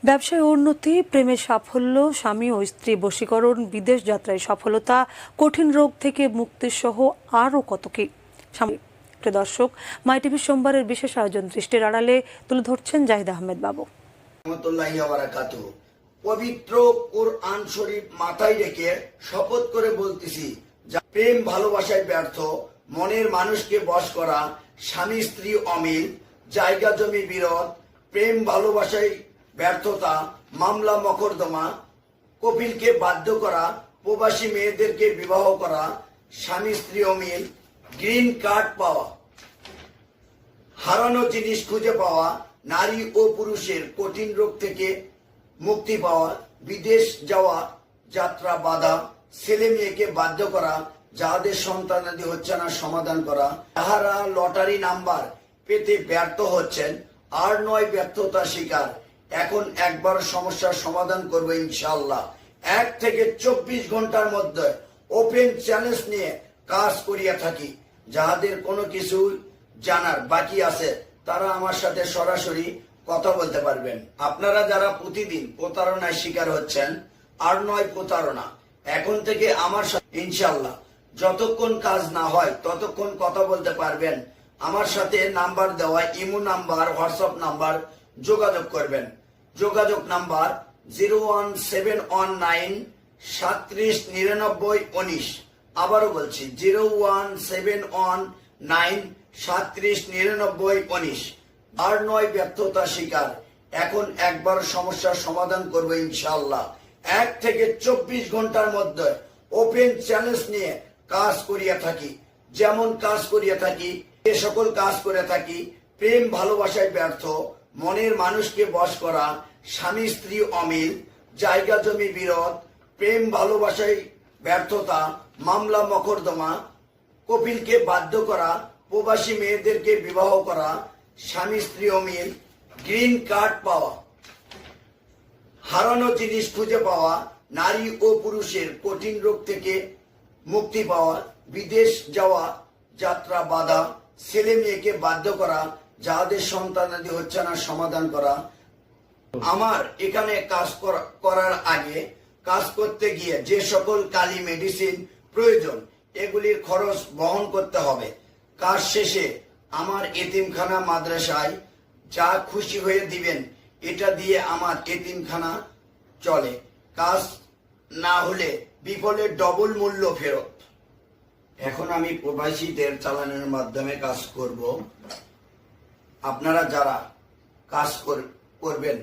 ব্যবসায় উন্নতি, প্রেমের সাফল্য, স্বামী ও স্ত্রী বশীকরণ, বিদেশ যাত্রায় সফলতা, কঠিন রোগ থেকে মুক্তি সহ আরও কত কি। দর্শক, মাই টিভি সোমবারের বিশেষ আয়োজন দৃষ্টির আড়ালে তুলে ধরছেন জাহিদ আহমেদ বাবু। পবিত্র কোরআন শরীফ মাথায় রেখে শপথ করে বলতেছি, প্রেম ভালোবাসায় ব্যর্থ, মনের মানুষকে বশ করা, স্বামী স্ত্রী অমিল, জায়গা জমি বিরোধ, প্রেম ভালোবাসায় ব্যর্থতা, মামলা মকদ্দমা, কপিলকে বাধ্য করা, প্রবাসী মেয়েদেরকে বিবাহ করা, স্বামী স্ত্রী অমিল, গ্রিন কার্ড পাওয়া, হারানো জিনিস খুঁজে পাওয়া, নারী ও পুরুষের কঠিন রোগ থেকে মুক্তি পাওয়া, বিদেশ যাওয়া, যাত্রা বাধা, ছেলে মেয়েকে বাধ্য করা, যাদের সন্তানাদি হচ্ছে না সমাধান করা, যাহারা লটারি নাম্বার পেতে ব্যর্থ হচ্ছেন আর নয় ব্যর্থতা শিকার, এখন একবার সমস্যার সমাধান করবো ইনশাআল্লাহ। 1 থেকে 24 ঘন্টার মধ্যে ওপেন চ্যালেঞ্জ নিয়ে কাজ করিয়া থাকি। যাহাদের কোনো কিছু জানার বাকি আছে তারা আমার সাথে সরাসরি কথা বলতে পারবেন। আপনারা যারা প্রতিদিন প্রতারণায় শিকার হচ্ছেন আর নয় প্রতারণা, এখন থেকে আমার সাথে ইনশাআল্লাহ যতক্ষণ কাজ না হয় ততক্ষণ কথা বলতে পারবেন। আমার সাথে নাম্বার দেওয়া, ইমো নাম্বার, হোয়াটসঅ্যাপ নাম্বার যোগাযোগ করবেন। যোগাযোগ নাম্বার 01719 37 99 19। আবারও বলছি 01719 37 99 19। আর নয় ব্যর্থতা শিকার, এখন একবার সমস্যার সমাধান করবো ইনশাআল্লাহ। 1 থেকে 24 ঘন্টার মধ্যে ওপেন চ্যালেঞ্জ নিয়ে কাজ করিয়া থাকি। যেমন কাজ করিয়া থাকি, যে সকল কাজ করে থাকি, প্রেম ভালোবাসায় ব্যর্থ, মনের মানুষকে বশ করা, স্বামী স্ত্রী অমিল, জায়গা জমি বিরোধ, প্রেম ভালোবাসায় ব্যর্থতা, মামলা মকদ্দমা, কপিলকে বাধ্য করা, প্রবাসী মেয়েদেরকে বিবাহ করা, স্বামী স্ত্রী অমিল, গ্রিন কার্ড পাওয়া, হারানো জিনিস খুঁজে পাওয়া, নারী ও পুরুষের কঠিন রোগ থেকে মুক্তি পাওয়া, বিদেশ যাওয়া, যাত্রা বাধা, ছেলে মেয়েকে বাধ্য করা, যাদের সন্তানাদি হচ্ছে না সমাধান করা। আমার এখানে কাজ করার আগে কাজ করতে গিয়ে যে সকল কালি মেডিসিন প্রয়োজন এগুলির খরচ বহন করতে হবে। কাজ শেষে আমার এতিমখানা মাদ্রাসায় যা খুশি হয়ে দিবেন এটা দিয়ে আমার এতিমখানা চলে। কাজ না হলে বিফলে ডবল মূল্য ফেরত। এখন আমি প্রবাসীদের চালানোর মাধ্যমে কাজ করব। আপনারা যারা কাজ করবেন